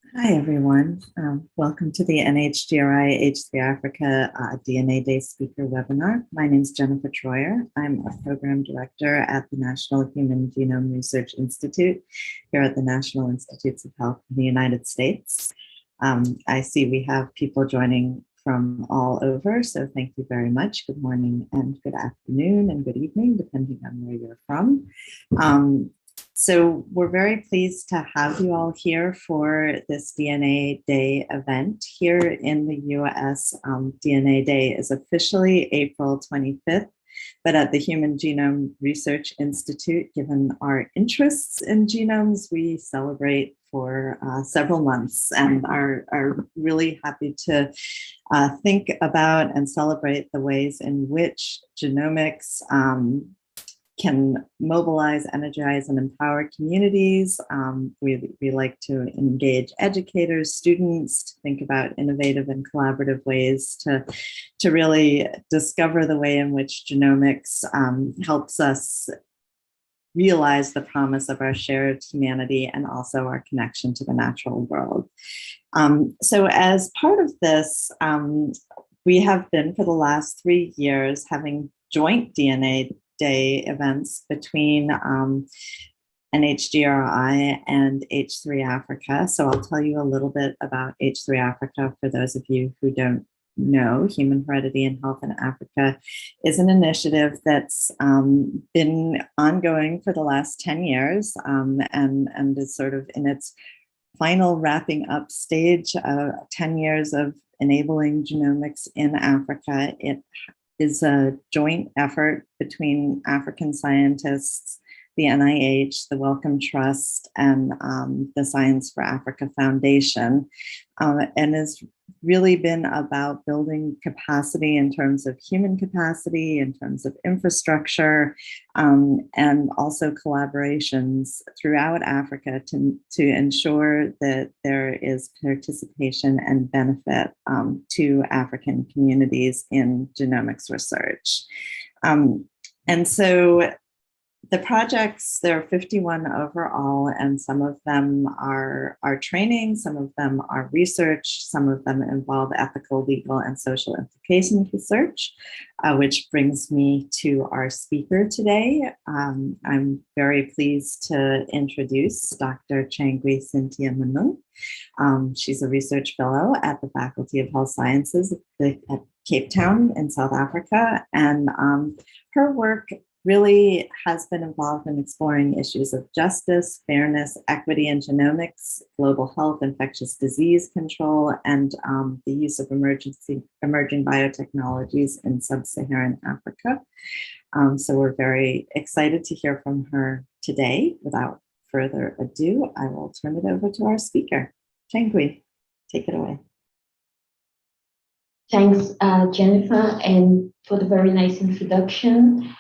Hi, everyone. Welcome to the NHGRI H3 Africa DNA Day speaker webinar. My name is Jennifer Troyer. I'm a program director at the National Human Genome Research Institute here at the National Institutes of Health in the United States. I see we have people joining from all over, so thank you very much. Good morning and good afternoon and good evening, depending on where you're from. So we're very pleased to have you all here for this DNA Day event. Here in the US, DNA Day is officially April 25th, but at the Human Genome Research Institute, given our interests in genomes, we celebrate for several months and are really happy to think about and celebrate the ways in which genomics can mobilize, energize, and empower communities. We like to engage educators, students, to think about innovative and collaborative ways to really discover the way in which genomics helps us realize the promise of our shared humanity and also our connection to the natural world. So as part of this, we have been for the last 3 years having joint DNA Day events between NHGRI and H3 Africa. So I'll tell you a little bit about H3 Africa for those of you who don't know. Human Heredity and Health in Africa is an initiative that's been ongoing for the last 10 years and is sort of in its final wrapping up stage, 10 years of enabling genomics in Africa. It is a joint effort between African scientists, the NIH, the Wellcome Trust, and the Science for Africa Foundation, and has really been about building capacity in terms of human capacity, in terms of infrastructure, and also collaborations throughout Africa to ensure that there is participation and benefit to African communities in genomics research. And so the projects, there are 51 overall, and some of them are training, some of them are research, some of them involve ethical, legal, and social implications research, which brings me to our speaker today. I'm very pleased to introduce Dr. Nchangwi Syntia Munung. She's a research fellow at the Faculty of Health Sciences at Cape Town in South Africa, and her work really has been involved in exploring issues of justice, fairness, equity in genomics, global health, infectious disease control, and the use of emerging biotechnologies in sub-Saharan Africa. So we're very excited to hear from her today. Without further ado, I will turn it over to our speaker. Nchangwi, take it away. Thanks, Jennifer, and for the very nice introduction.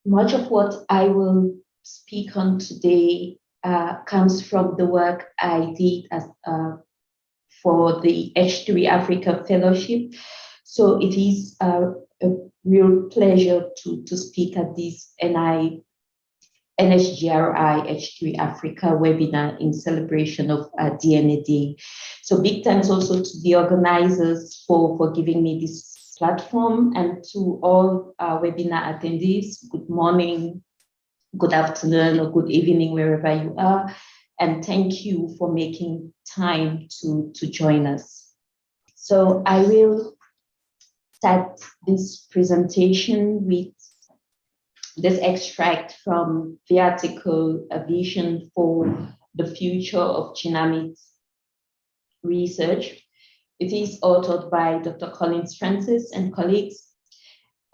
Much of what I will speak on today comes from the work I did for the H3 Africa Fellowship. So it is a real pleasure to speak at this NHGRI H3 Africa webinar in celebration of DNA Day. So big thanks also to the organizers for giving me this platform, and to all webinar attendees, good morning, good afternoon, or good evening, wherever you are. And thank you for making time to join us. So I will start this presentation with this extract from the article, A Vision for the Future of Genomics Research. It is authored by Dr. Collins Francis and colleagues,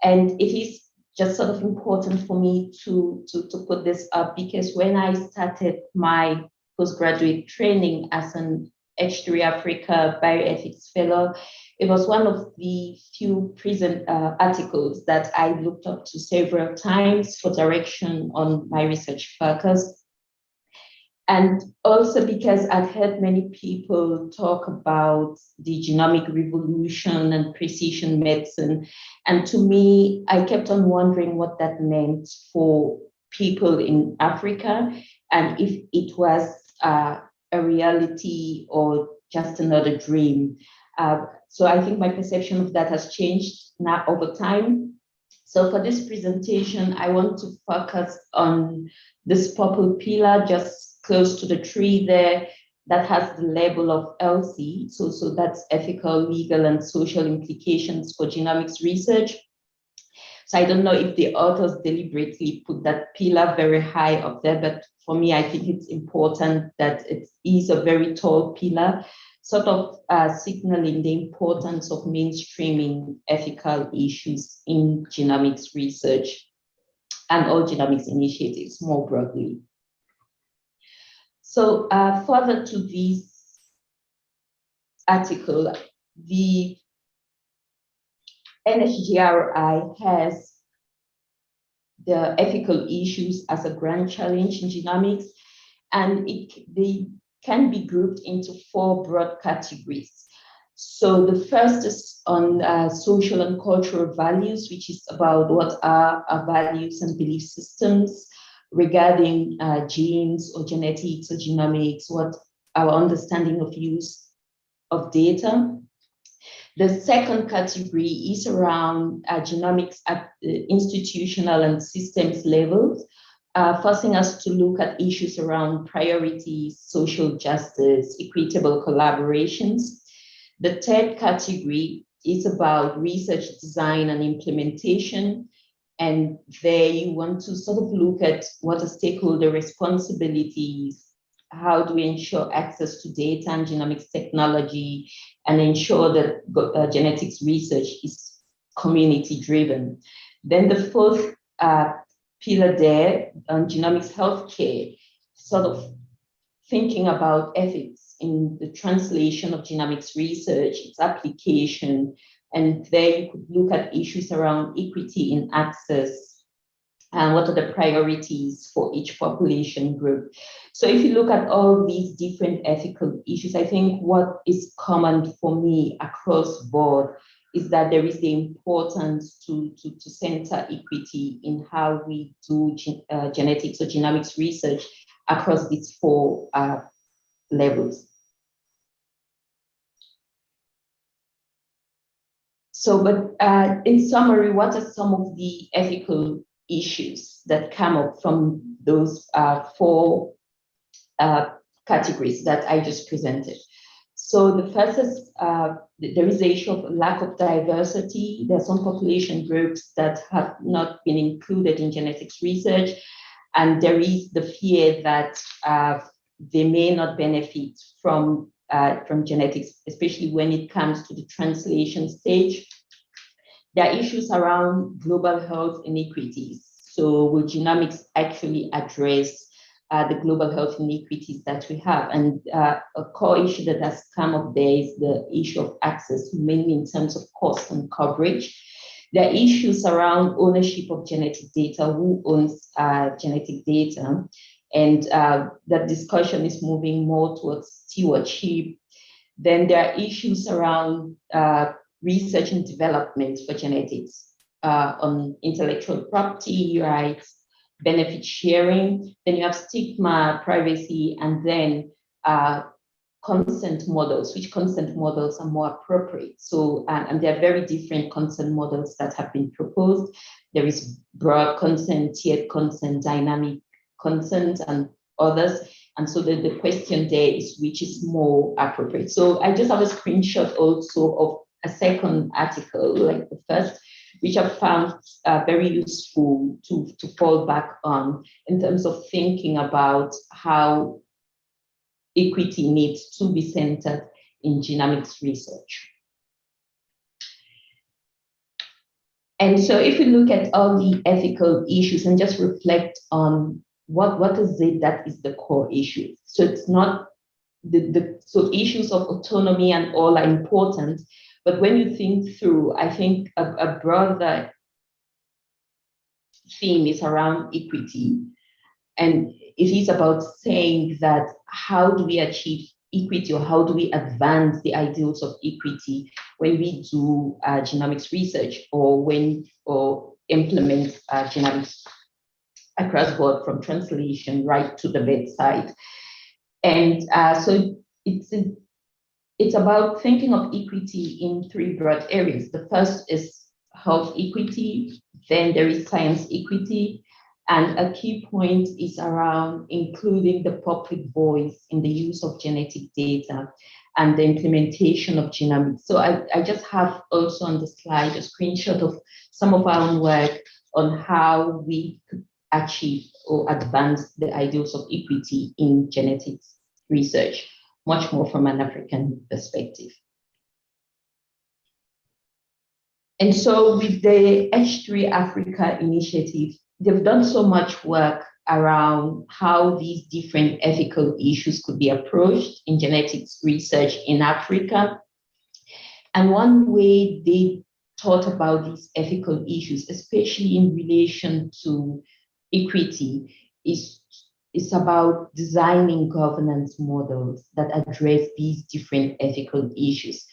and it is just sort of important for me to put this up because when I started my postgraduate training as an H3 Africa Bioethics Fellow, it was one of the few present articles that I looked up to several times for direction on my research focus. And also because I've heard many people talk about the genomic revolution and precision medicine. And to me, I kept on wondering what that meant for people in Africa and if it was a reality or just another dream. So I think my perception of that has changed now over time. So for this presentation, I want to focus on this purple pillar just close to the tree there that has the label of LC. So that's ethical, legal, and social implications for genomics research. So I don't know if the authors deliberately put that pillar very high up there, but for me, I think it's important that it is a very tall pillar, sort of signaling the importance of mainstreaming ethical issues in genomics research and all genomics initiatives more broadly. So further to this article, the NHGRI has the ethical issues as a grand challenge in genomics, and they can be grouped into 4 broad categories. So the first is on social and cultural values, which is about what are our values and belief systems regarding genes or genetics or genomics, what our understanding of use of data. The second category is around genomics at the institutional and systems levels, forcing us to look at issues around priorities, social justice, equitable collaborations. The third category is about research design and implementation. And there you want to sort of look at what are stakeholder responsibilities, how do we ensure access to data and genomics technology, and ensure that genetics research is community driven. Then the fourth pillar there on genomics healthcare, sort of thinking about ethics in the translation of genomics research, its application, and there you could look at issues around equity in access and what are the priorities for each population group. So if you look at all these different ethical issues, I think what is common for me across board is that there is the importance to center equity in how we do genetics or genomics research across these 4 levels. So, but in summary, what are some of the ethical issues that come up from those 4 categories that I just presented? So the first is there is the issue of lack of diversity. There are some population groups that have not been included in genetics research, and there is the fear that they may not benefit from genetics, especially when it comes to the translation stage. There are issues around global health inequities. So will genomics actually address the global health inequities that we have? And a core issue that has come up there is the issue of access, mainly in terms of cost and coverage. There are issues around ownership of genetic data, who owns genetic data, and that discussion is moving more towards stewardship. Then there are issues around research and development for genetics, on intellectual property rights, benefit sharing. Then you have stigma, privacy, and then consent models. Which consent models are more appropriate? So, and there are very different consent models that have been proposed. There is broad consent, tiered consent, dynamic consent, and others. And so the question there is which is more appropriate. So I just have a screenshot also of a second article, like the first, which I found very useful to fall back on in terms of thinking about how equity needs to be centered in genomics research. And so if we look at all the ethical issues and just reflect on what is it that is the core issue. So it's not so issues of autonomy and all are important, but when you think through, I think a broader theme is around equity. And it is about saying that how do we achieve equity, or how do we advance the ideals of equity when we do genomics research, or implement genomics across board from translation right to the bedside. And so it's about thinking of equity in three broad areas. The first is health equity, then there is science equity, and a key point is around including the public voice in the use of genetic data and the implementation of genomics. So I just have also on the slide a screenshot of some of our own work on how we could achieve or advance the ideals of equity in genetics research, much more from an African perspective. And so with the H3 Africa initiative, they've done so much work around how these different ethical issues could be approached in genetics research in Africa. And one way they thought about these ethical issues, especially in relation to equity, is about designing governance models that address these different ethical issues.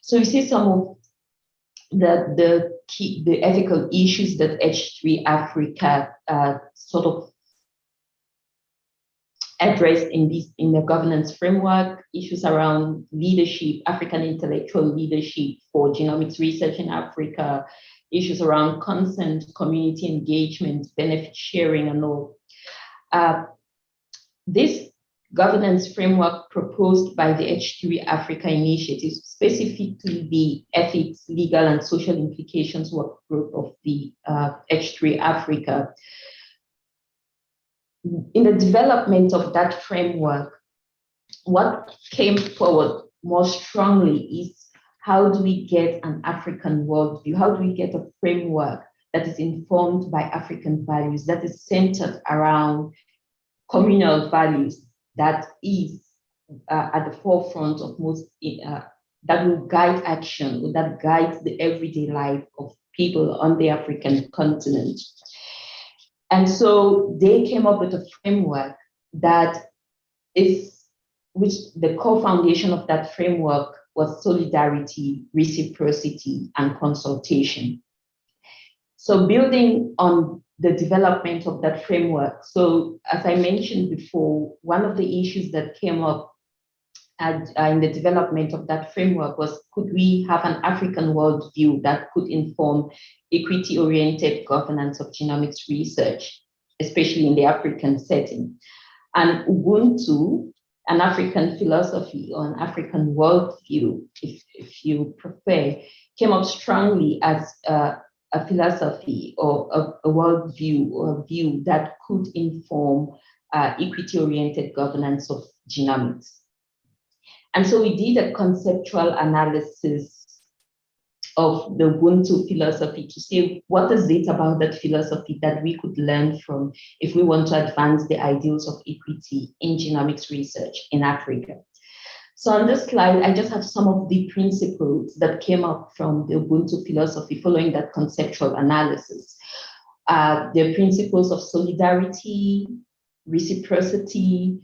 So you see some of the ethical issues that H3 Africa sort of addressed in the governance framework, issues around leadership, African intellectual leadership for genomics research in Africa, issues around consent, community engagement, benefit sharing, and all. This governance framework proposed by the H3 Africa initiative, specifically the ethics, legal, and social implications work group of the H3 Africa. In the development of that framework, what came forward more strongly is how do we get an African worldview? How do we get a framework that is informed by African values, that is centered around communal values, that is at the forefront of most, that will guide action, that guides the everyday life of people on the African continent. And so they came up with a framework which the core foundation of that framework was solidarity, reciprocity, and consultation. So building on the development of that framework. So as I mentioned before, one of the issues that came up in the development of that framework was, could we have an African worldview that could inform equity-oriented governance of genomics research, especially in the African setting? And Ubuntu, an African philosophy or an African worldview, if you prefer, came up strongly as a philosophy or a worldview or a view that could inform equity-oriented governance of genomics. And so we did a conceptual analysis of the Ubuntu philosophy to see what is it about that philosophy that we could learn from if we want to advance the ideals of equity in genomics research in Africa. So on this slide, I just have some of the principles that came up from the Ubuntu philosophy following that conceptual analysis. The principles of solidarity, reciprocity,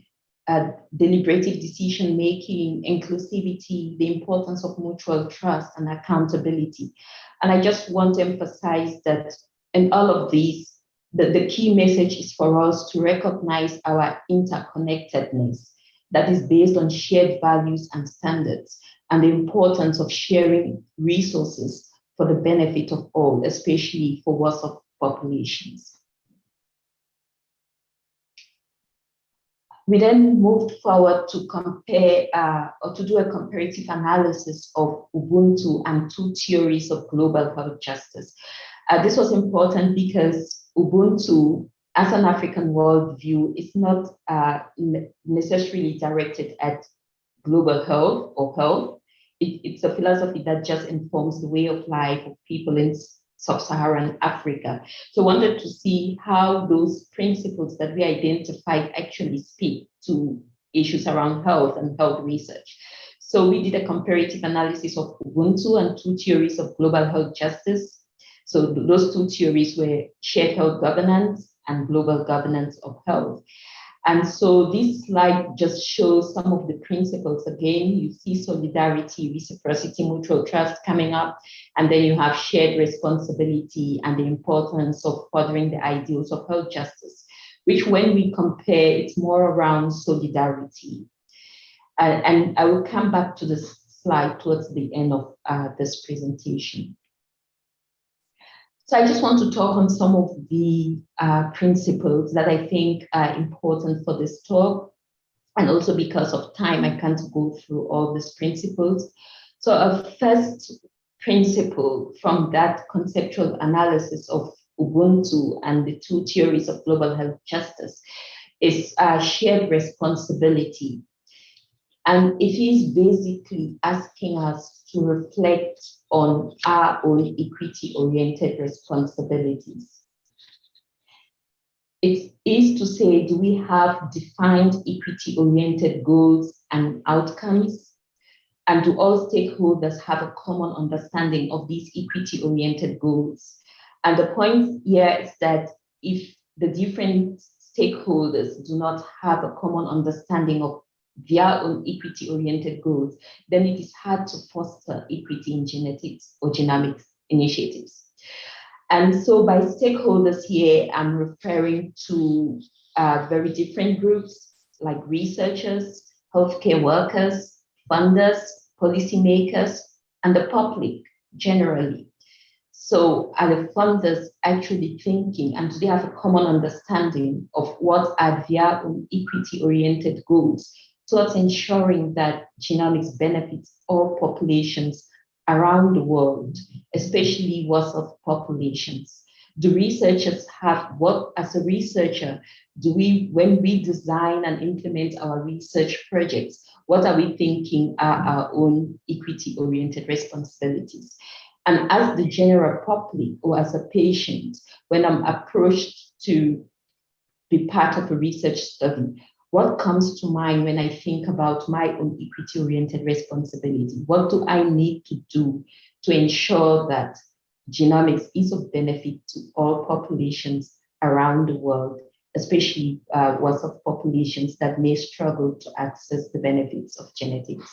deliberative decision-making, inclusivity, the importance of mutual trust and accountability. And I just want to emphasize that in all of these, the key message is for us to recognize our interconnectedness that is based on shared values and standards, and the importance of sharing resources for the benefit of all, especially for worse-off populations. We then moved forward to compare or to do a comparative analysis of Ubuntu and two theories of global health justice. This was important because Ubuntu, as an African worldview, is not necessarily directed at global health or health. It's a philosophy that just informs the way of life of people in sub-Saharan Africa. So I wanted to see how those principles that we identified actually speak to issues around health and health research. So we did a comparative analysis of Ubuntu and two theories of global health justice. So those two theories were shared health governance and global governance of health. And so this slide just shows some of the principles. Again, you see solidarity, reciprocity, mutual trust coming up, and then you have shared responsibility and the importance of furthering the ideals of health justice. which when we compare, it's more around solidarity. And I will come back to this slide towards the end of this presentation. So I just want to talk on some of the principles that I think are important for this talk. And also because of time, I can't go through all these principles. So a first principle from that conceptual analysis of Ubuntu and the two theories of global health justice is shared responsibility. And it is basically asking us to reflect on our own equity-oriented responsibilities. It is to say, do we have defined equity-oriented goals and outcomes? And do all stakeholders have a common understanding of these equity-oriented goals? And the point here is that if the different stakeholders do not have a common understanding of their own equity-oriented goals, then it is hard to foster equity in genetics or genomics initiatives. And so by stakeholders here, I'm referring to very different groups like researchers, healthcare workers, funders, policymakers, and the public generally. So are the funders actually thinking, and do they have a common understanding of what are their own equity-oriented goals towards ensuring that genomics benefits all populations around the world, especially worse-off populations? Do researchers have, what as a researcher, do we, when we design and implement our research projects, what are we thinking are our own equity-oriented responsibilities? And as the general public or as a patient, when I'm approached to be part of a research study, what comes to mind when I think about my own equity-oriented responsibility? What do I need to do to ensure that genomics is of benefit to all populations around the world, especially worse-off populations that may struggle to access the benefits of genetics?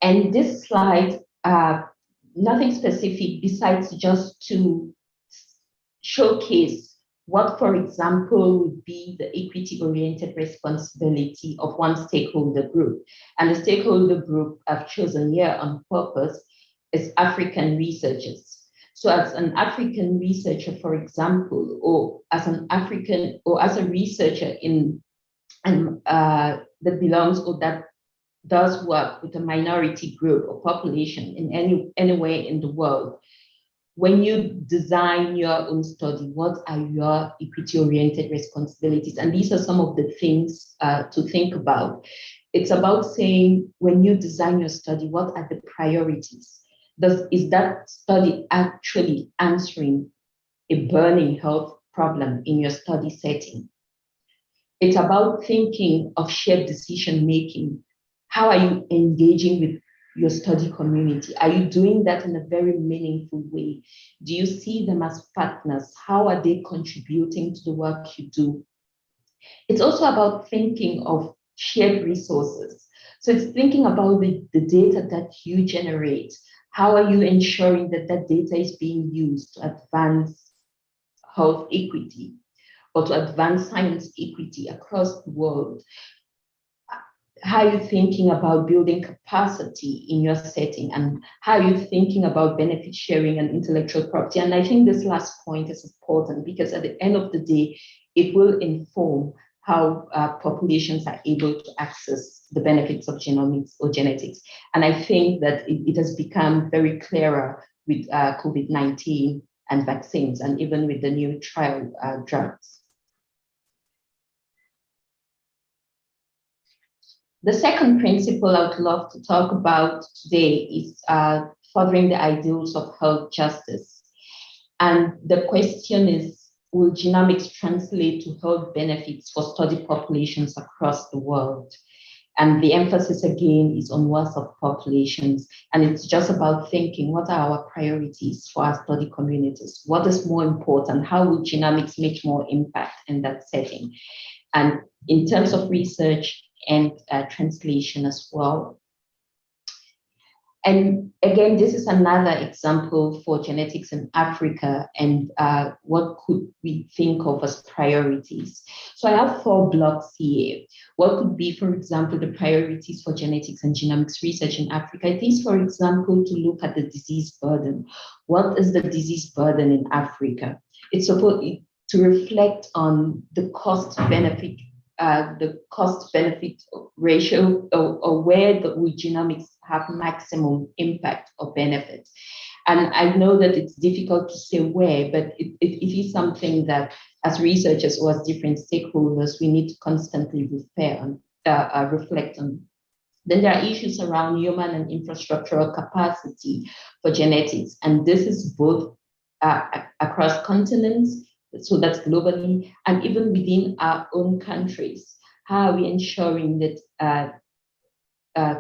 And this slide, nothing specific besides just to showcase what, for example, would be the equity-oriented responsibility of one stakeholder group. And the stakeholder group I've chosen here on purpose is African researchers. So as an African researcher, for example, or as an African, or as a researcher that belongs or that does work with a minority group or population in anywhere in the world, when you design your own study, what are your equity-oriented responsibilities? And these are some of the things to think about. It's about saying, when you design your study, what are the priorities? Is that study actually answering a burning health problem in your study setting? It's about thinking of shared decision-making. How are you engaging with your study community? Are you doing that in a very meaningful way? Do you see them as partners? How are they contributing to the work you do? It's also about thinking of shared resources. So it's thinking about the data that you generate. How are you ensuring that that data is being used to advance health equity or to advance science equity across the world? How are you thinking about building capacity in your setting? And how are you thinking about benefit sharing and intellectual property? And I think this last point is important because at the end of the day, it will inform how populations are able to access the benefits of genomics or genetics. And I think that it has become very clearer with COVID-19 and vaccines, and even with the new trial drugs. The second principle I would love to talk about today is furthering the ideals of health justice. And the question is, will genomics translate to health benefits for study populations across the world? And the emphasis again is on worse-off populations. And it's just about thinking, what are our priorities for our study communities? What is more important? How will genomics make more impact in that setting? And in terms of research and translation as well. And again, this is another example for genetics in Africa and what could we think of as priorities. So I have 4 blocks here. What could be, for example, the priorities for genetics and genomics research in Africa? It is, for example, to look at the disease burden. What is the disease burden in Africa? It's supposed to reflect on the cost-benefit ratio, or where the genomics have maximum impact or benefit. And I know that it's difficult to say where, but it is something that as researchers or as different stakeholders, we need to constantly reflect on. Then there are issues around human and infrastructural capacity for genetics. And this is both across continents, so that's globally, and even within our own countries. How are we ensuring that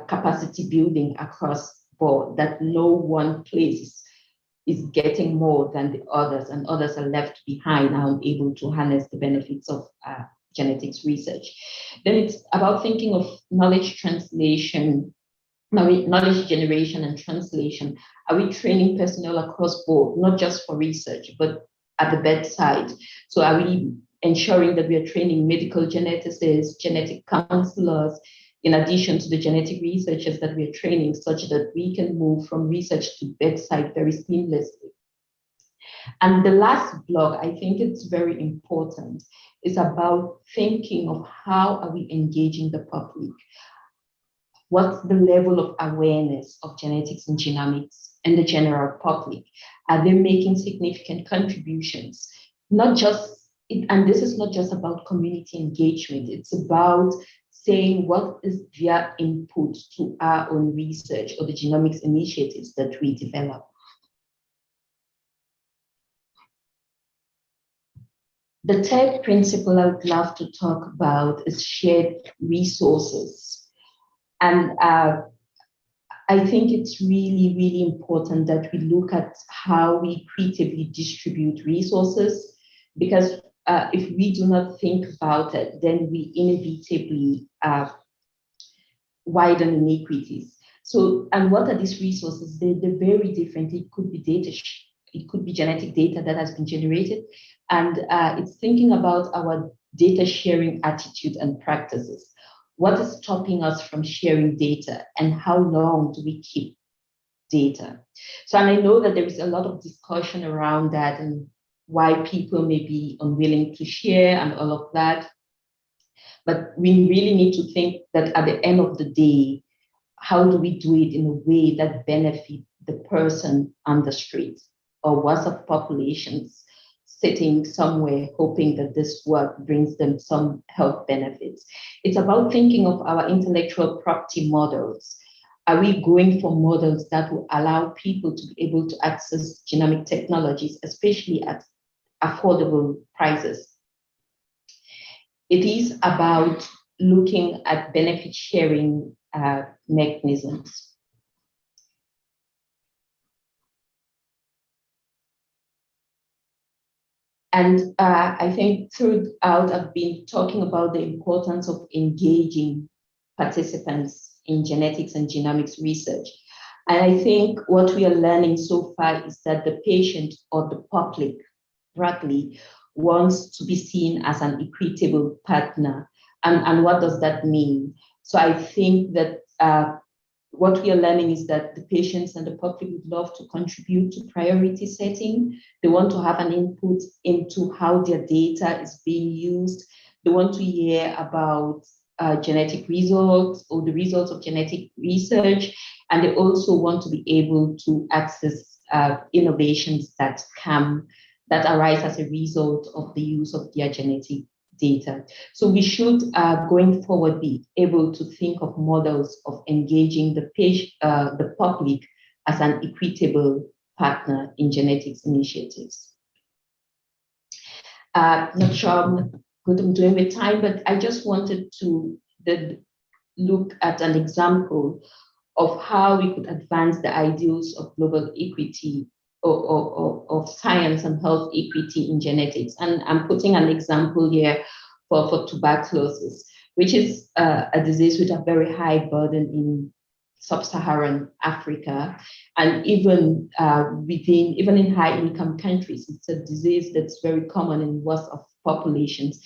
capacity building across board, that no one place is getting more than the others and others are left behind and unable to harness the benefits of genetics research? Then it's about thinking of knowledge translation, knowledge generation and translation. Are we training personnel across board, not just for research, but at the bedside? So are we ensuring that we are training medical geneticists, genetic counselors, in addition to the genetic researchers that we are training, such that we can move from research to bedside very seamlessly? And the last block, I think it's very important, is about thinking of how are we engaging the public? What's the level of awareness of genetics and genomics in the general public? Are they making significant contributions? Not just, and this is not just about community engagement, it's about saying what is their input to our own research or the genomics initiatives that we develop. The third principle I would love to talk about is shared resources. And I think it's really, really important that we look at how we creatively distribute resources, because if we do not think about it, then we inevitably widen inequities. So, and what are these resources? They're very different. It could be data, it could be genetic data that has been generated, and it's thinking about our data sharing attitude and practices. What is stopping us from sharing data, and how long do we keep data? So, and I know that there is a lot of discussion around that and why people may be unwilling to share and all of that. But we really need to think that at the end of the day, how do we do it in a way that benefits the person on the street or WhatsApp populations sitting somewhere hoping that this work brings them some health benefits? It's about thinking of our intellectual property models. Are we going for models that will allow people to be able to access genomic technologies, especially at affordable prices? It is about looking at benefit sharing mechanisms. And I think throughout, I've been talking about the importance of engaging participants in genetics and genomics research. And I think what we are learning so far is that the patient or the public broadly wants to be seen as an equitable partner. And what does that mean? So I think that what we are learning is that the patients and the public would love to contribute to priority setting. They want to have an input into how their data is being used. They want to hear about genetic results or the results of genetic research. And they also want to be able to access innovations that arise as a result of the use of their genetic data. So we should, going forward, be able to think of models of engaging the public as an equitable partner in genetics initiatives. Not sure I'm good I'm doing with time, but I just wanted to look at an example of how we could advance the ideals of global equity or of science and health equity in genetics. And I'm putting an example here for tuberculosis, which is a disease with a very high burden in sub-Saharan Africa, and even even in high-income countries. It's a disease that's very common in worst of populations.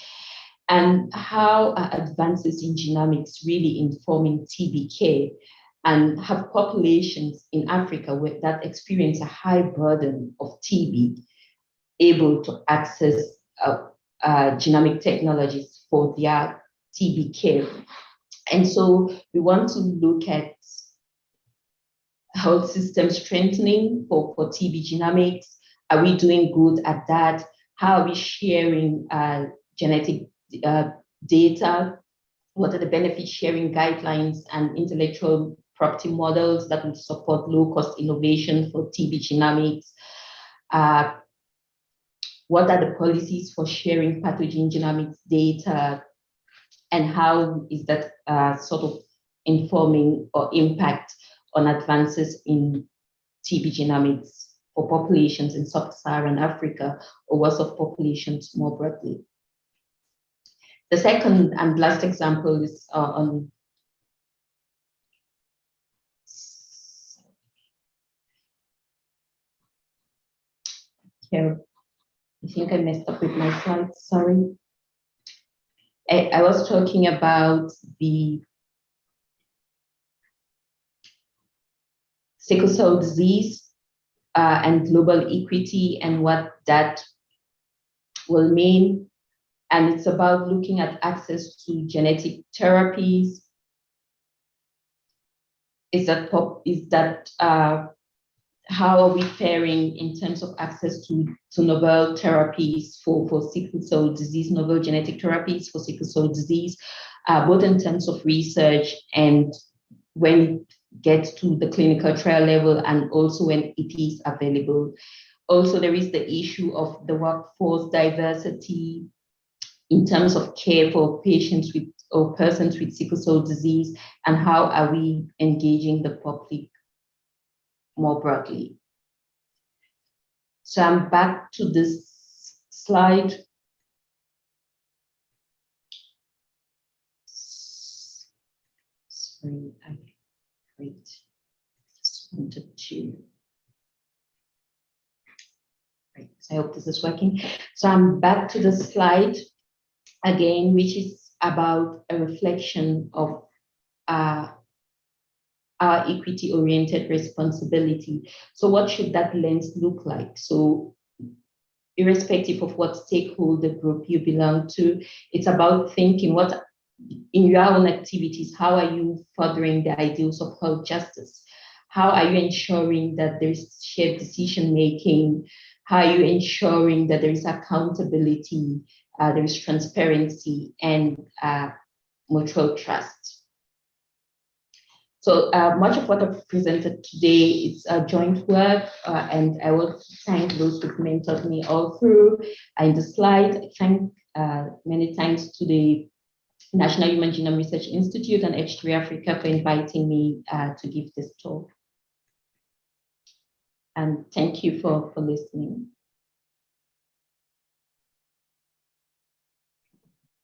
And how are advances in genomics really informing TB care, and have populations in Africa that experience a high burden of TB able to access genomic technologies for their TB care? And so we want to look at health system strengthening for TB genomics. Are we doing good at that? How are we sharing genetic data? What are the benefit sharing guidelines and intellectual property models that would support low-cost innovation for TB genomics? What are the policies for sharing pathogen genomics data? And how is that sort of informing or impact on advances in TB genomics for populations in sub-Saharan Africa or worse of populations more broadly? The second and last example is on here. I think I messed up with my slides, sorry. I was talking about the sickle cell disease and global equity and what that will mean. And it's about looking at access to genetic therapies. How are we faring in terms of access to novel therapies for sickle cell disease, novel genetic therapies for sickle cell disease, both in terms of research and when it gets to the clinical trial level, and also when it is available. Also, there is the issue of the workforce diversity in terms of care for patients with or persons with sickle cell disease, and how are we engaging the public more broadly. So I'm back to this slide. Sorry, just wanted to. Right, so I hope this is working. So I'm back to the slide again, which is about a reflection of our equity-oriented responsibility. So what should that lens look like? So irrespective of what stakeholder group you belong to, it's about thinking what, in your own activities, how are you furthering the ideals of health justice? How are you ensuring that there's shared decision-making? How are you ensuring that there is accountability, there is transparency, and mutual trust? So much of what I've presented today is joint work, and I want to thank those who've mentored me all through. In the slide, I thank many thanks to the National Human Genome Research Institute and H3 Africa for inviting me to give this talk. And thank you for listening.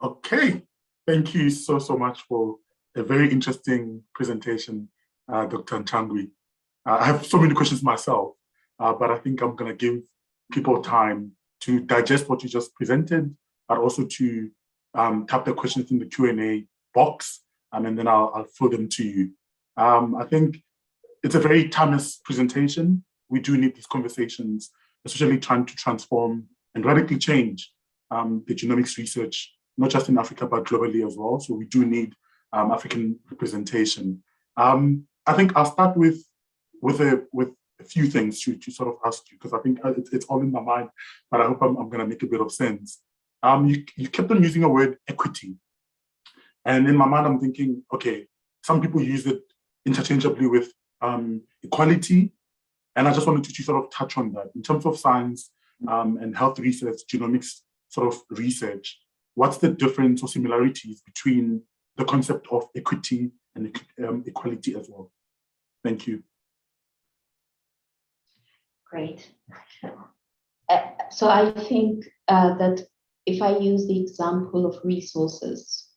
Okay, thank you so much for a very interesting presentation, Dr. Nchangwi. I have so many questions myself, but I think I'm going to give people time to digest what you just presented, but also to tap the questions in the Q&A box, and then I'll throw them to you. I think it's a very timeless presentation. We do need these conversations, especially trying to transform and radically change the genomics research, not just in Africa, but globally as well. So we do need African representation. I think I'll start with a few things to sort of ask you, because I think it's all in my mind, but I hope I'm going to make a bit of sense. You kept on using a word equity. And in my mind, I'm thinking, okay, some people use it interchangeably with equality. And I just wanted to sort of touch on that. In terms of science and health research, genomics sort of research, what's the difference or similarities between the concept of equity and equality as well? Thank you. Great. So I think that if I use the example of resources,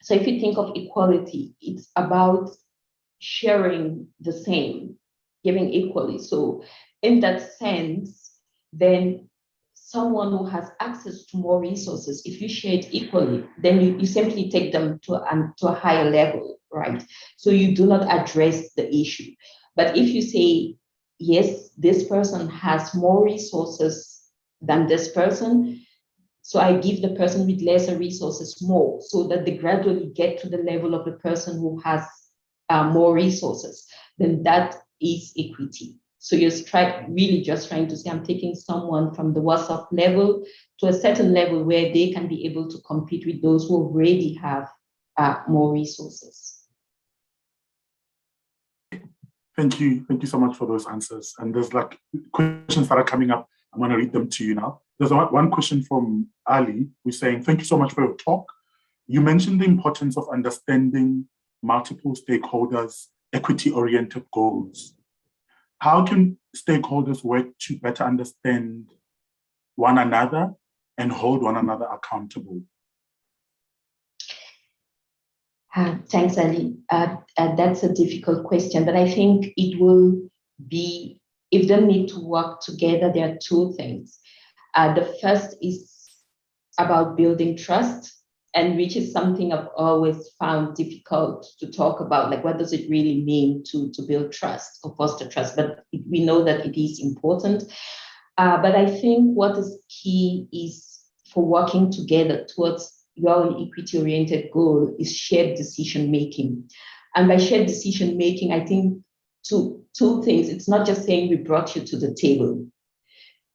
so if you think of equality, it's about sharing the same, giving equally. So in that sense, then someone who has access to more resources, if you share it equally, then you simply take them to a higher level, right? So you do not address the issue. But if you say, yes, this person has more resources than this person, so I give the person with lesser resources more, so that they gradually get to the level of the person who has more resources, then that is equity. So you're really just trying to say, I'm taking someone from the WhatsApp level to a certain level where they can be able to compete with those who already have more resources. Thank you so much for those answers. And there's like questions that are coming up. I'm going to read them to you now. There's one question from Ali, who's saying, thank you so much for your talk. You mentioned the importance of understanding multiple stakeholders' equity-oriented goals. How can stakeholders work to better understand one another and hold one another accountable? Thanks, Ali. That's a difficult question, but I think it will be, if they need to work together, there are two things. The first is about building trust, and which is something I've always found difficult to talk about. Like, what does it really mean to build trust or foster trust? But we know that it is important. But I think what is key is for working together towards your own equity-oriented goal is shared decision-making. And by shared decision-making, I think two things. It's not just saying we brought you to the table.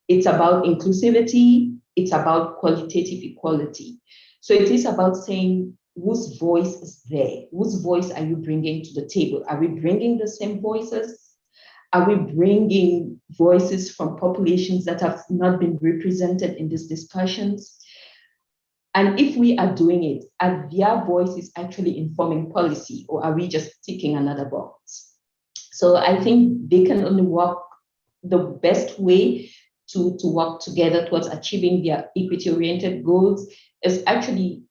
It's about inclusivity. It's about qualitative equality. So it is about saying, whose voice is there? Whose voice are you bringing to the table? Are we bringing the same voices? Are we bringing voices from populations that have not been represented in these discussions? And if we are doing it, are their voices actually informing policy, or are we just ticking another box? So I think they can only work, the best way to work together towards achieving their equity-oriented goals is actually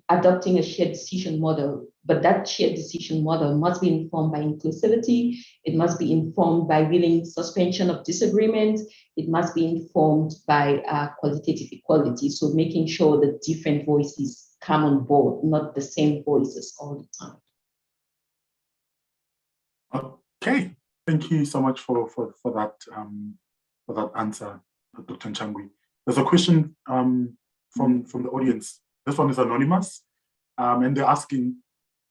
adopting a shared decision model. But that shared decision model must be informed by inclusivity. It must be informed by willing suspension of disagreement. It must be informed by qualitative equality. So making sure that different voices come on board, not the same voices all the time. Okay, thank you so much for that answer, Dr. Nchangwi. There's a question from the audience. This one is anonymous, and they're asking,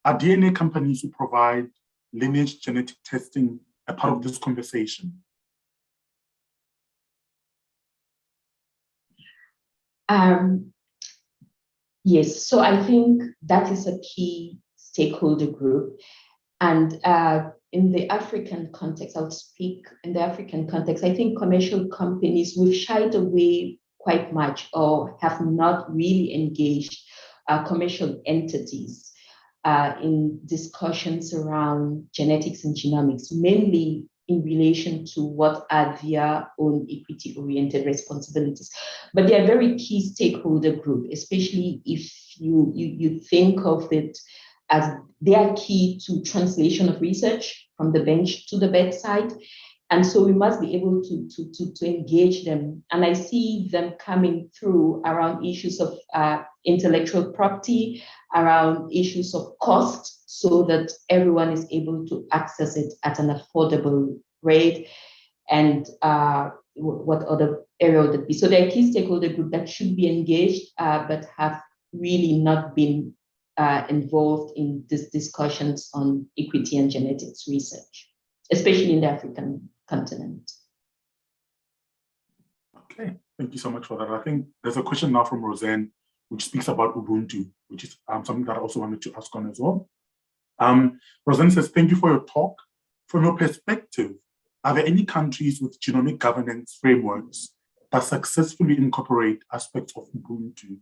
are DNA companies who provide lineage genetic testing a part of this conversation? Yes, so I think that is a key stakeholder group. And in the African context, I would speak in the African context, I think commercial companies, we've shied away quite much or have not really engaged commercial entities in discussions around genetics and genomics, mainly in relation to what are their own equity-oriented responsibilities. But they are very key stakeholder group, especially if you think of it as they are key to translation of research from the bench to the bedside. And so we must be able to engage them. And I see them coming through around issues of intellectual property, around issues of cost, so that everyone is able to access it at an affordable rate. And what other area would it be? So there are key stakeholder group that should be engaged, but have really not been involved in these discussions on equity and genetics research, especially in the African continent. Okay, thank you so much for that. I think there's a question now from Roseanne, which speaks about Ubuntu, which is something that I also wanted to ask on as well. Roseanne says, thank you for your talk. From your perspective, are there any countries with genomic governance frameworks that successfully incorporate aspects of Ubuntu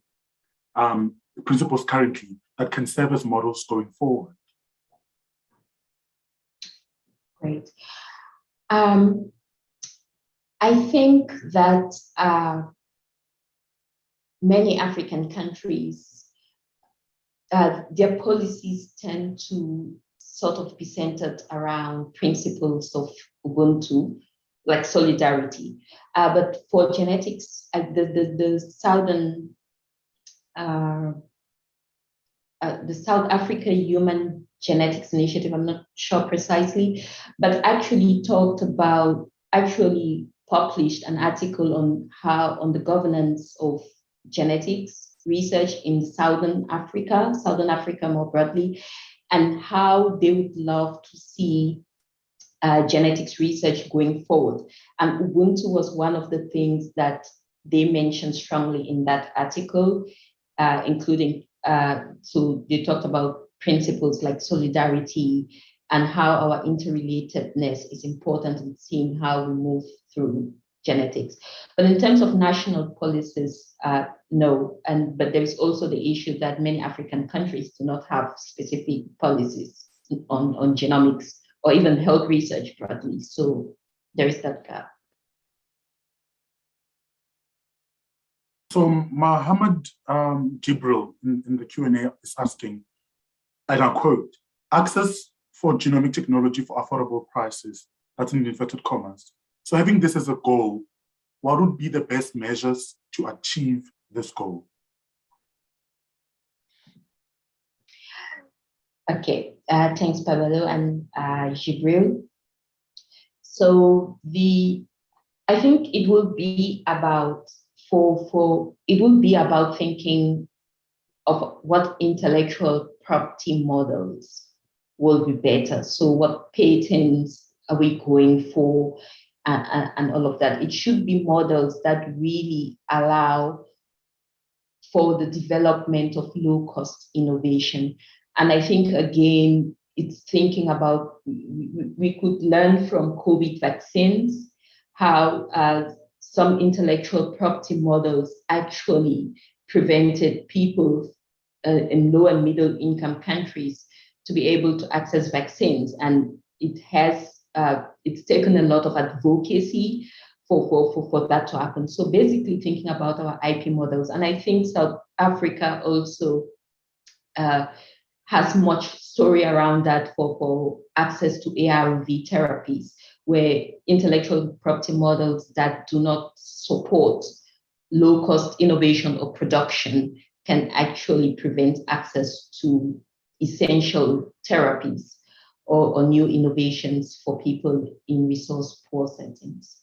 principles currently that can serve as models going forward? Great. I think that many African countries, their policies tend to sort of be centered around principles of Ubuntu, like solidarity. But for genetics, the South Africa Human Genetics Initiative, I'm not sure precisely, but actually published an article on the governance of genetics research in Southern Africa more broadly, and how they would love to see genetics research going forward. And Ubuntu was one of the things that they mentioned strongly in that article, including, so they talked about principles like solidarity and how our interrelatedness is important in seeing how we move through genetics. But in terms of national policies, no. But there is also the issue that many African countries do not have specific policies on genomics or even health research broadly. So there is that gap. So Mohammed Jibril in the Q&A is asking, and I quote, access for genomic technology for affordable prices, that's in inverted commas. So having this as a goal, what would be the best measures to achieve this goal? Okay, thanks, Pablo and Jibril. So I think it will be about thinking of what intellectual property models will be better. So what patents are we going for and all of that? It should be models that really allow for the development of low-cost innovation. And I think, again, it's thinking about, we could learn from COVID vaccines, how some intellectual property models actually prevented people in low and middle income countries to be able to access vaccines. And it's taken a lot of advocacy for that to happen. So basically thinking about our IP models. And I think South Africa also has much story around that for access to ARV therapies, where intellectual property models that do not support low-cost innovation or production can actually prevent access to essential therapies or new innovations for people in resource-poor settings.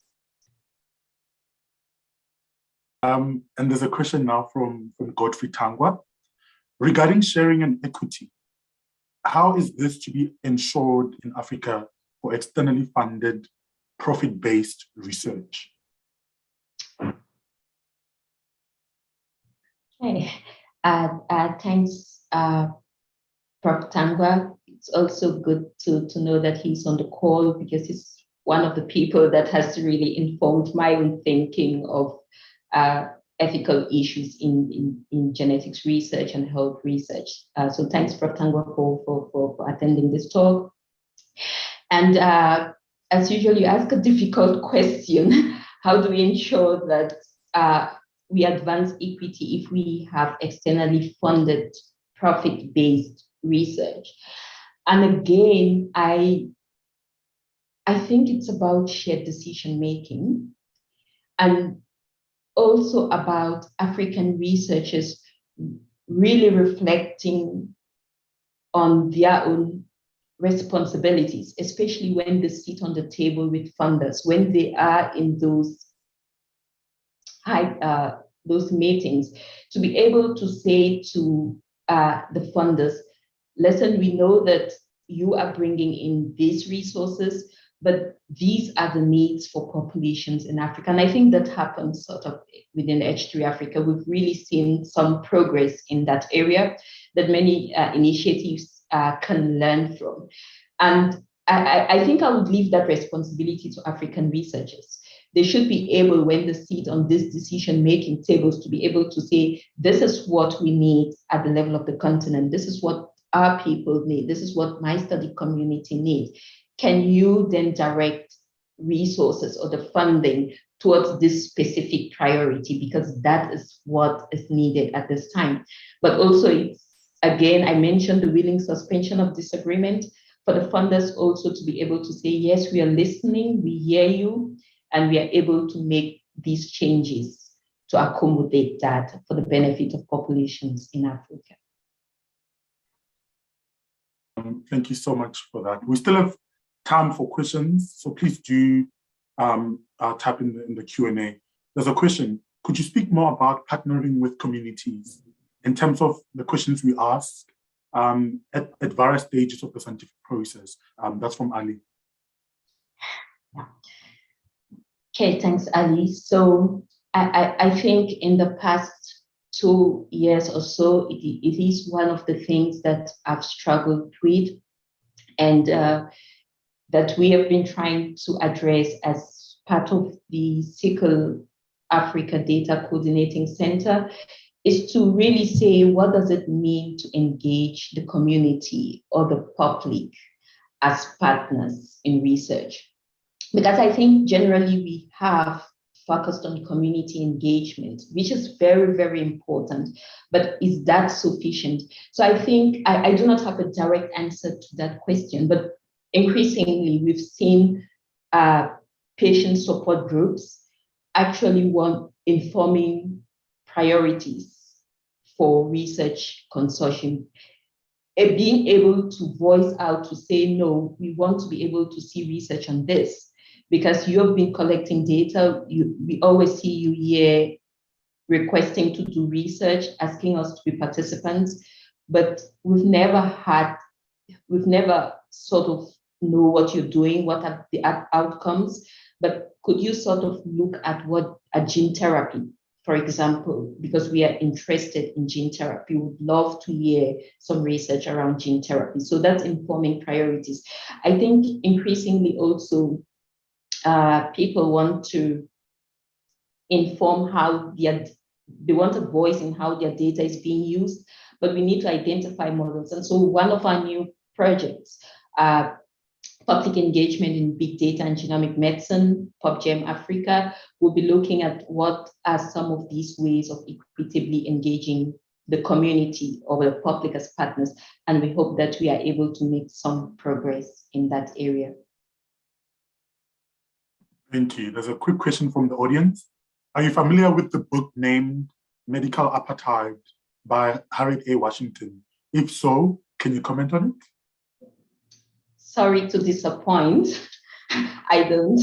And there's a question now from Godfrey Tangwa. Regarding sharing and equity, how is this to be ensured in Africa for externally funded, profit-based research? Okay, thanks, Prof. Tangwa. It's also good to know that he's on the call, because he's one of the people that has really informed my own thinking of ethical issues in genetics research and health research. So thanks, Prof. Tangwa, for attending this talk. And as usual, you ask a difficult question. How do we ensure that we advance equity if we have externally funded profit-based research? And again, I think it's about shared decision-making, and also about African researchers really reflecting on their own responsibilities, especially when they sit on the table with funders, when they are in those meetings, to be able to say to the funders, listen, we know that you are bringing in these resources, but these are the needs for populations in Africa. And I think that happens sort of within H3 Africa. We've really seen some progress in that area that many initiatives can learn from. And I think I would leave that responsibility to African researchers. They should be able, when they sit on these decision-making tables, to be able to say, this is what we need at the level of the continent. This is what our people need. This is what my study community needs. Can you then direct resources or the funding towards this specific priority? Because that is what is needed at this time. But also, it's, again, I mentioned the willing suspension of disagreement. for the funders also to be able to say, yes, we are listening, we hear you, and we are able to make these changes to accommodate that for the benefit of populations in Africa. Thank you so much for that. We still have time for questions, so please do type in the Q&A. There's a question. Could you speak more about partnering with communities in terms of the questions we ask at various stages of the scientific process? That's from Ali. Okay, thanks, Ali. So I think in the past 2 years or so, it is one of the things that I've struggled with, and that we have been trying to address as part of the Sickle Africa Data Coordinating Center, is to really say, what does it mean to engage the community or the public as partners in research? Because I think generally we have focused on community engagement, which is very, very important, but is that sufficient? So I think I do not have a direct answer to that question, but increasingly we've seen patient support groups actually want informing priorities for research consortium. Being able to voice out to say, no, we want to be able to see research on this, because you have been collecting data. We always see you here requesting to do research, asking us to be participants, but we've never sort of know what you're doing, what are the outcomes. But could you sort of look at what a gene therapy, for example, because we are interested in gene therapy, would love to hear some research around gene therapy. So that's informing priorities. I think increasingly also people want to inform how they want a voice in how their data is being used, but we need to identify models. And so one of our new projects, public engagement in big data and genomic medicine, PubGem Africa, will be looking at what are some of these ways of equitably engaging the community or the public as partners. And we hope that we are able to make some progress in that area. Thank you. There's a quick question from the audience. Are you familiar with the book named Medical Apartheid by Harriet A. Washington? If so, can you comment on it? Sorry to disappoint. I don't.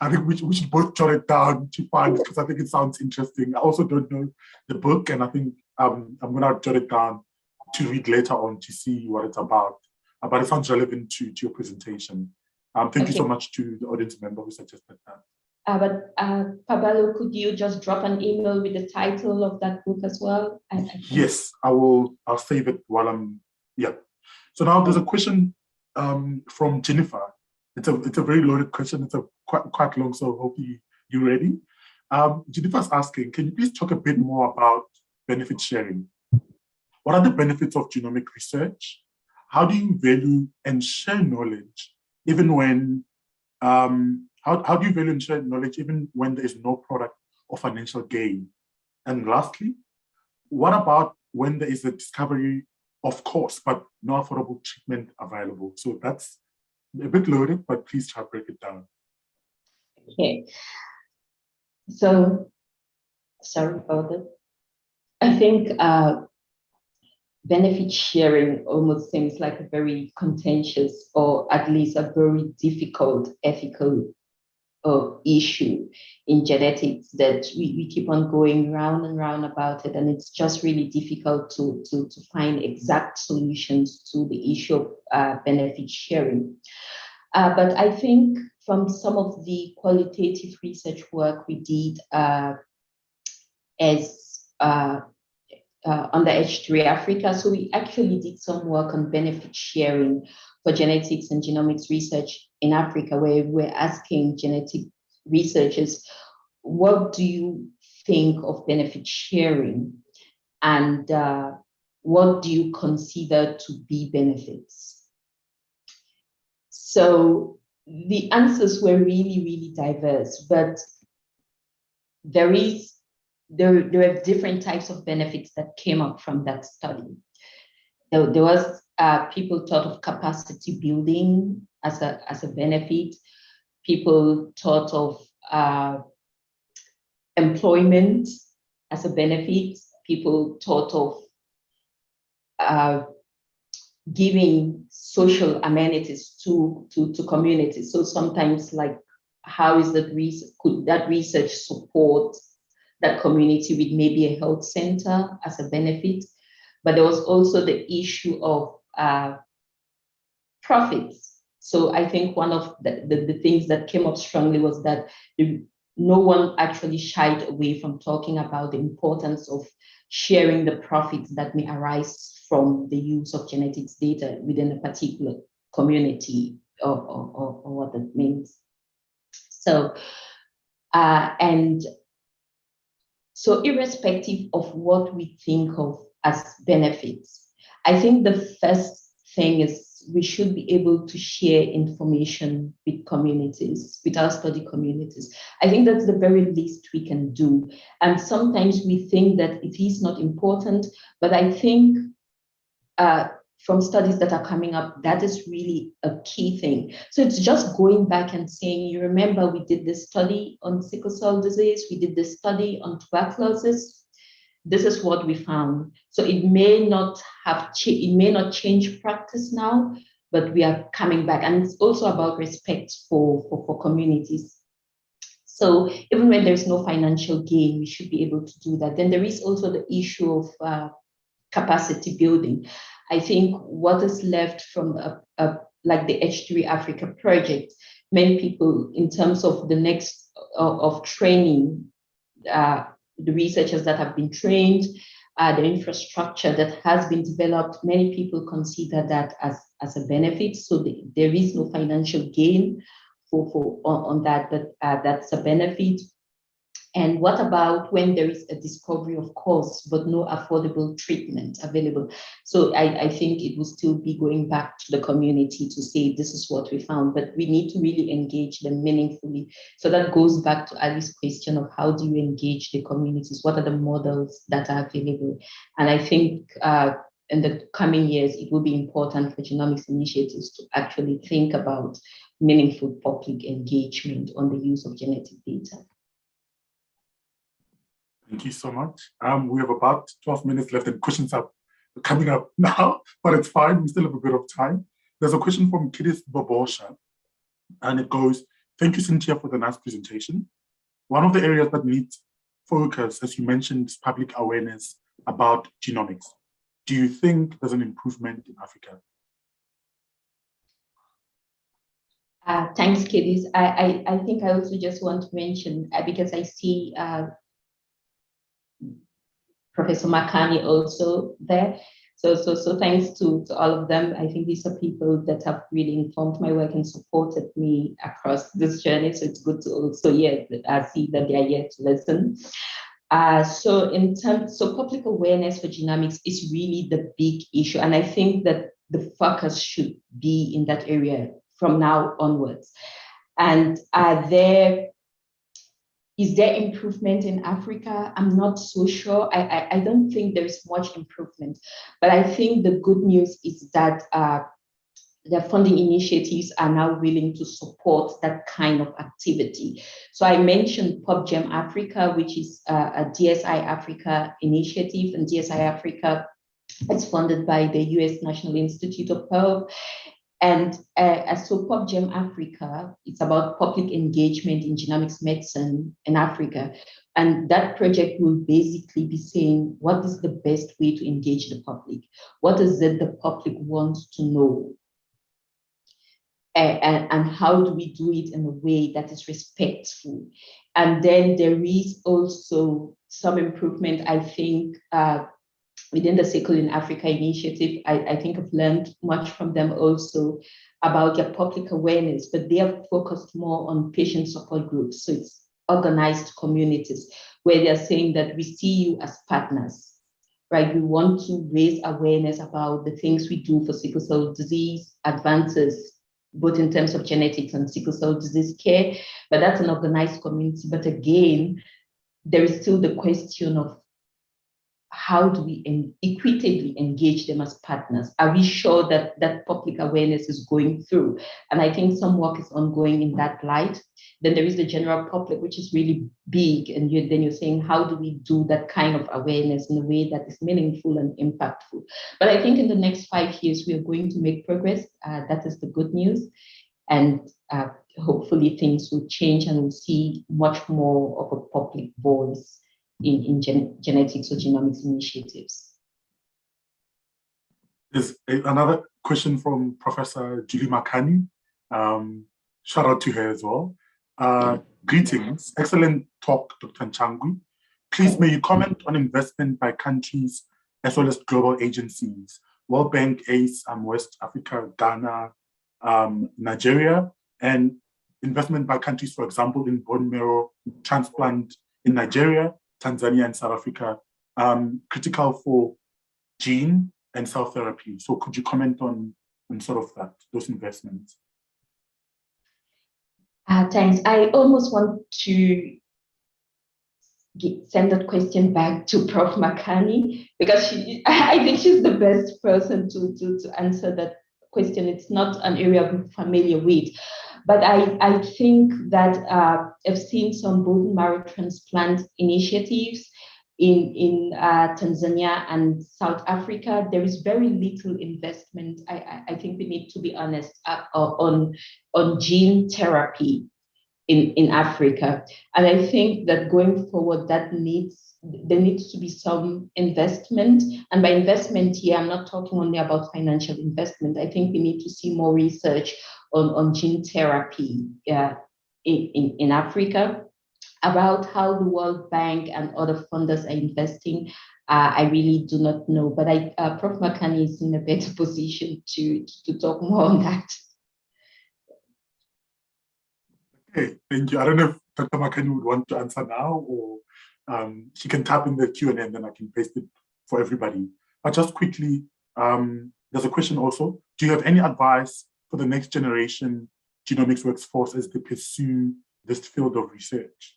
I think we should both jot it down to find it, because I think it sounds interesting. I also don't know the book, and I think I'm going to jot it down to read later on to see what it's about. But it sounds relevant to your presentation. Thank you so much to the audience member who suggested that. But Pabalo, could you just drop an email with the title of that book as well? Yes, I will. I'll save it while I'm. Yeah. So now there's a question from Jennifer. It's a very loaded question. It's quite long, so hopefully you're ready. Jennifer's asking, can you please talk a bit more about benefit sharing? What are the benefits of genomic research? How do you value and share knowledge even when how do you value and share knowledge even when there is no product or financial gain? And lastly, what about when there is a discovery of course, but no affordable treatment available? So that's a bit loaded, but please try to break it down. Okay. So, sorry about it. I think benefit sharing almost seems like a very contentious, or at least a very difficult ethical issue in genetics, that we keep on going round and round about it, and it's just really difficult to find exact solutions to the issue of benefit sharing. But I think from some of the qualitative research work we did as under H3 Africa, so we actually did some work on benefit sharing for genetics and genomics research in Africa, where we're asking genetic researchers, what do you think of benefit sharing? And what do you consider to be benefits? So the answers were really, really diverse, but there are different types of benefits that came up from that study. There was people thought of capacity building as a benefit. People thought of employment as a benefit. People thought of giving social amenities to communities. So sometimes, like, how is that could that research support that community with maybe a health center as a benefit? But there was also the issue of profits. So I think one of the things that came up strongly was that no one actually shied away from talking about the importance of sharing the profits that may arise from the use of genetics data within a particular community, or what that means. So, and so irrespective of what we think of as benefits, I think the first thing is we should be able to share information with communities, with our study communities. I think that's the very least we can do. And sometimes we think that it is not important, but I think from studies that are coming up, that is really a key thing. So it's just going back and saying, you remember we did this study on sickle cell disease, we did this study on tuberculosis. This is what we found. So it may not change practice now, but we are coming back. And it's also about respect for communities. So even when there's no financial gain, we should be able to do that. Then there is also the issue of capacity building. I think what is left from like the H3 Africa project, many people, in terms of the next of training, the researchers that have been trained, the infrastructure that has been developed, many people consider that as a benefit. So there is no financial gain on that, but that's a benefit. And what about when there is a discovery of cause, but no affordable treatment available? So I think it will still be going back to the community to say, this is what we found, but we need to really engage them meaningfully. So that goes back to Ali's question of how do you engage the communities? What are the models that are available? And I think in the coming years, it will be important for genomics initiatives to actually think about meaningful public engagement on the use of genetic data. Thank you so much. We have about 12 minutes left and questions are coming up now, but it's fine. We still have a bit of time. There's a question from Kidis Bobosha, and it goes, thank you, Cynthia, for the nice presentation. One of the areas that needs focus, as you mentioned, is public awareness about genomics. Do you think there's an improvement in Africa? Thanks, Kidis. I think I also just want to mention, because I see Professor Makani also there. So thanks to all of them. I think these are people that have really informed my work and supported me across this journey. So it's good to also see that they are here to listen. So public awareness for genomics is really the big issue. And I think that the focus should be in that area from now onwards. And is there improvement in Africa? I'm not so sure. I don't think there is much improvement, but I think the good news is that the funding initiatives are now willing to support that kind of activity. So I mentioned PubGem Africa, which is a DSI Africa initiative, and DSI Africa is funded by the US National Institute of Health. And so PubGem Africa, it's about public engagement in genomics medicine in Africa. And that project will basically be saying, what is the best way to engage the public? What is it the public wants to know? And how do we do it in a way that is respectful? And then there is also some improvement, I think, within the Sickle in Africa initiative. I think I've learned much from them also about their public awareness, but they are focused more on patient support groups. So it's organized communities where they're saying that we see you as partners, right? We want to raise awareness about the things we do for sickle cell disease, advances, both in terms of genetics and sickle cell disease care, but that's an organized community. But again, there is still the question of how do we equitably engage engage them as partners? Are we sure that that public awareness is going through? And I think some work is ongoing in that light. Then there is the general public, which is really big. And then you're saying, how do we do that kind of awareness in a way that is meaningful and impactful? But I think in the next 5 years, we are going to make progress. That is the good news. And hopefully things will change and we'll see much more of a public voice in genetics or genomics initiatives. There's another question from Professor Julie Makani. Shout out to her as well. Greetings, excellent talk, Dr. Nchangwi. Please may you comment on investment by countries as well as global agencies, World Bank, ACE, West Africa, Ghana, Nigeria, and investment by countries, for example, in bone marrow transplant in Nigeria, Tanzania, and South Africa, critical for gene and cell therapy. So could you comment on sort of that, those investments? Thanks. I almost want to send that question back to Prof. Makani, because I think she's the best person to answer that question. It's not an area I'm familiar with, but I think that I've seen some bone marrow transplant initiatives in Tanzania and South Africa. There is very little investment. I think we need to be honest on gene therapy in Africa. And I think that going forward, there needs to be some investment. And by investment here, I'm not talking only about financial investment. I think we need to see more research on gene therapy in Africa. About how the World Bank and other funders are investing, I really do not know. But Prof. Makani is in a better position to talk more on that. Okay, thank you. I don't know if Dr. Makani would want to answer now, or she can tap in the Q&A and then I can paste it for everybody. But just quickly, there's a question also. Do you have any advice for the next generation genomics workforce as they pursue this field of research?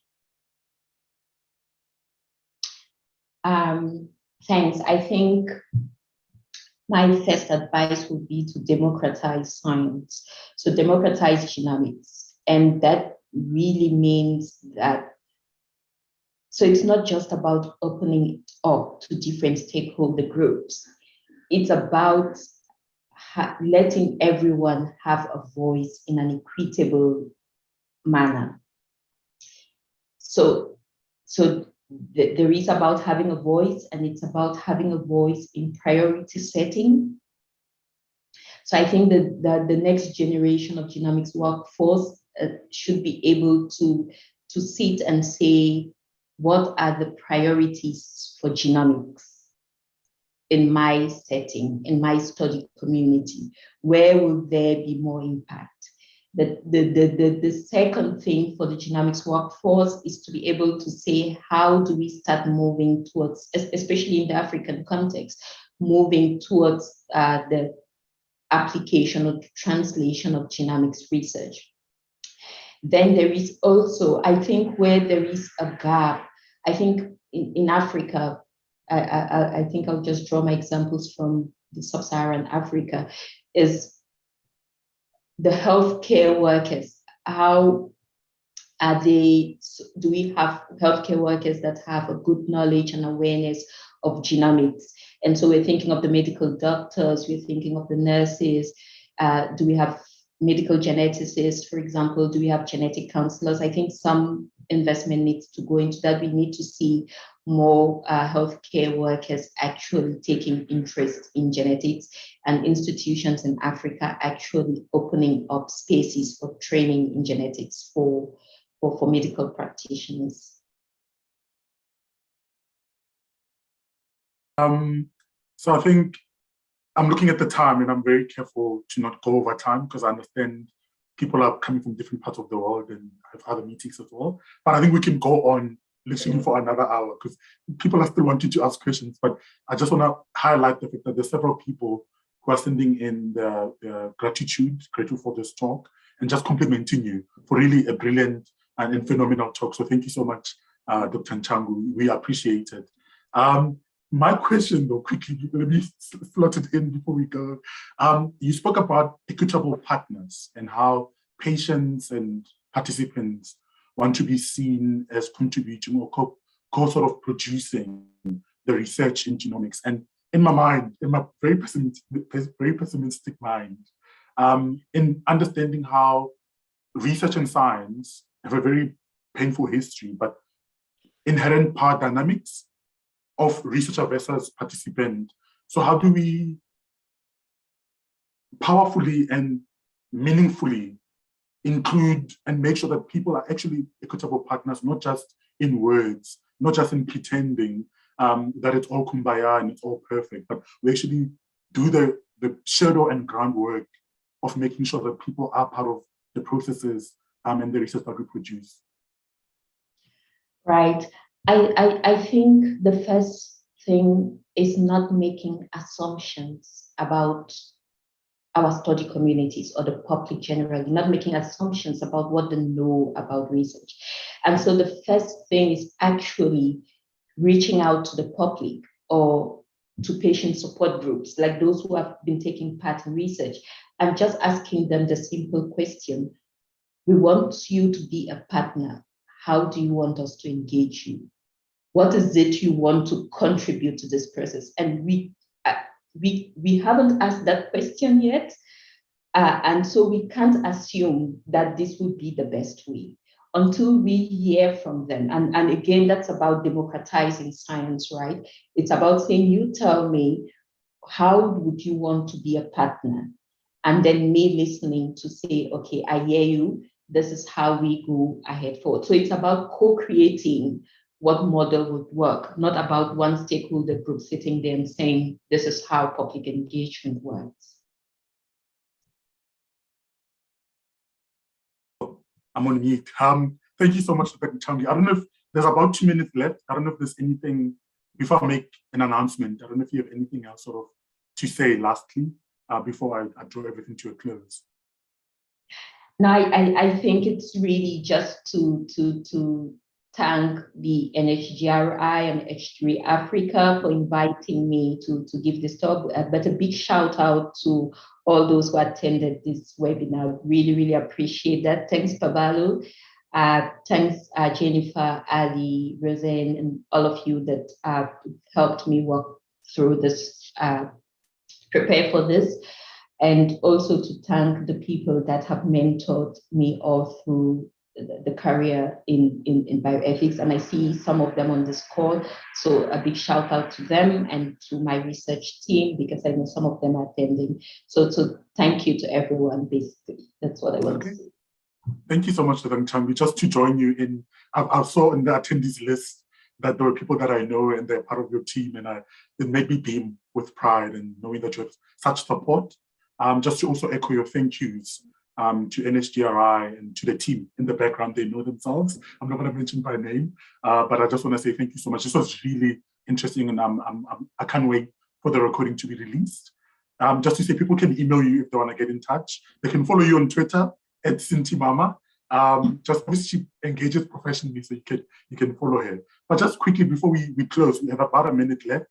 Thanks. I think my first advice would be to democratize science. So democratize genomics. And that really means that, so it's not just about opening it up to different stakeholder groups. It's about letting everyone have a voice in an equitable manner. So there is about having a voice, and it's about having a voice in priority setting. So I think that the next generation of genomics workforce should be able to sit and say, what are the priorities for genomics in my setting, in my study community? Where will there be more impact? The second thing for the genomics workforce is to be able to say, how do we start moving towards, especially in the African context, moving towards the application or translation of genomics research. Then there is also, I think, where there is a gap, I think in Africa, I think I'll just draw my examples from the sub-Saharan Africa, is the healthcare workers. How are they, do we have healthcare workers that have a good knowledge and awareness of genomics? And so we're thinking of the medical doctors, we're thinking of the nurses. Do we have medical geneticists, for example? Do we have genetic counselors? I think some investment needs to go into that. We need to see more healthcare workers actually taking interest in genetics, and institutions in Africa actually opening up spaces for training in genetics for medical practitioners. So I think I'm looking at the time and I'm very careful to not go over time, because I understand people are coming from different parts of the world and have other meetings as well. But I think we can go on literally for another hour, because people are still wanting to ask questions. But I just want to highlight the fact that there's several people who are sending in the grateful for this talk, and just complimenting you for really a brilliant and phenomenal talk. So thank you so much, Dr. Nchangwi. We appreciate it. My question, though, quickly, let me slot it in before we go. You spoke about equitable partners and how patients and participants want to be seen as contributing or sort of producing the research in genomics. And in my mind, in my very pessimistic mind, in understanding how research and science have a very painful history, but inherent power dynamics of researcher versus participant. So how do we powerfully and meaningfully include and make sure that people are actually equitable partners, not just in words, not just in pretending that it's all kumbaya and it's all perfect, but we actually do the shadow and groundwork of making sure that people are part of the processes and the research that we produce. Right. I think the first thing is not making assumptions about our study communities or the public generally, not making assumptions about what they know about research. And so the first thing is actually reaching out to the public or to patient support groups, like those who have been taking part in research, and just asking them the simple question: we want you to be a partner. How do you want us to engage you? What is it you want to contribute to this process? And we haven't asked that question yet. And so we can't assume that this would be the best way until we hear from them. And again, that's about democratizing science, right? It's about saying, you tell me, how would you want to be a partner? And then me listening to say, okay, I hear you. This is how we go ahead forward. So it's about co-creating what model would work, not about one stakeholder group sitting there and saying, this is how public engagement works. I'm on mute. Thank you so much, Dr. Nchangwi. I don't know if there's about 2 minutes left. I don't know if there's anything, before I make an announcement, I don't know if you have anything else sort of to say lastly, before I draw everything to a close. No, I think it's really just to thank the NHGRI and H3 Africa for inviting me to give this talk, but a big shout out to all those who attended this webinar. Really, really appreciate that. Thanks, Pabalo. Thanks, Jennifer, Ali, Roseanne, and all of you that helped me walk through this, prepare for this. And also to thank the people that have mentored me all through the career in bioethics. And I see some of them on this call. So a big shout out to them and to my research team, because I know some of them are attending. So thank you to everyone, basically. That's what I want to say. Thank you so much, Dr. Nchangwi. Just to join you in, I saw in the attendees list that there were people that I know and they're part of your team, and it made me beam with pride and knowing that you have such support. Just to also echo your thank yous to NHGRI and to the team in the background. They know themselves. I'm not going to mention by name, but I just want to say thank you so much. This was really interesting, and I can't wait for the recording to be released. Just to say, people can email you if they want to get in touch. They can follow you on Twitter at Syntia. Just obviously she engages professionally, so you can follow her. But just quickly before we close, we have about a minute left.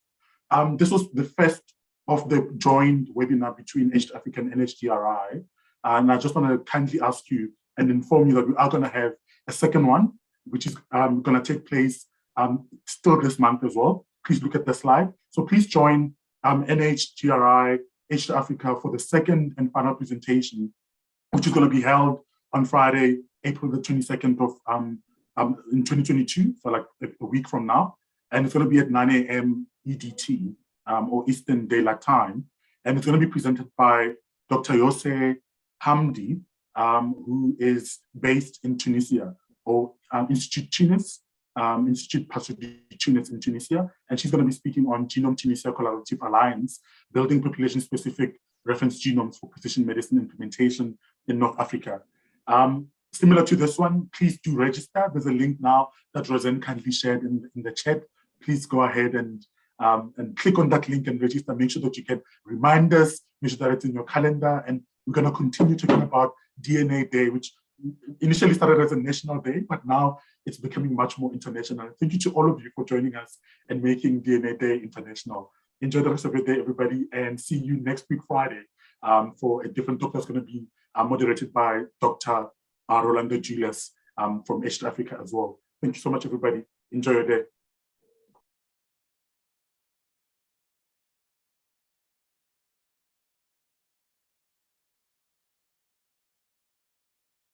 This was the first of the joined webinar between H3 Africa and NHGRI. And I just want to kindly ask you and inform you that we are going to have a second one, which is going to take place still this month as well. Please look at the slide. So please join NHGRI, H3 Africa for the second and final presentation, which is going to be held on Friday, April the 22nd of in 2022, so like a week from now. And it's going to be at 9 a.m. EDT. Or Eastern Daylight Time. And it's going to be presented by Dr. Yose Hamdi, who is based in Tunisia, or Institute Tunis, Institute Pasteur du Tunis in Tunisia. And she's going to be speaking on Genome Tunisia Collaborative Alliance, building population-specific reference genomes for precision medicine implementation in North Africa. Similar to this one, please do register. There's a link now that Roseanne kindly shared in the chat. Please go ahead and click on that link and register. Make sure that you get reminders, make sure that it's in your calendar. And we're going to continue talking about DNA Day, which initially started as a national day, but now it's becoming much more international. Thank you to all of you for joining us and making DNA Day international. Enjoy the rest of your day, everybody, and see you next week, Friday, for a different talk that's going to be moderated by Dr. Rolando Julius from East Africa as well. Thank you so much, everybody. Enjoy your day.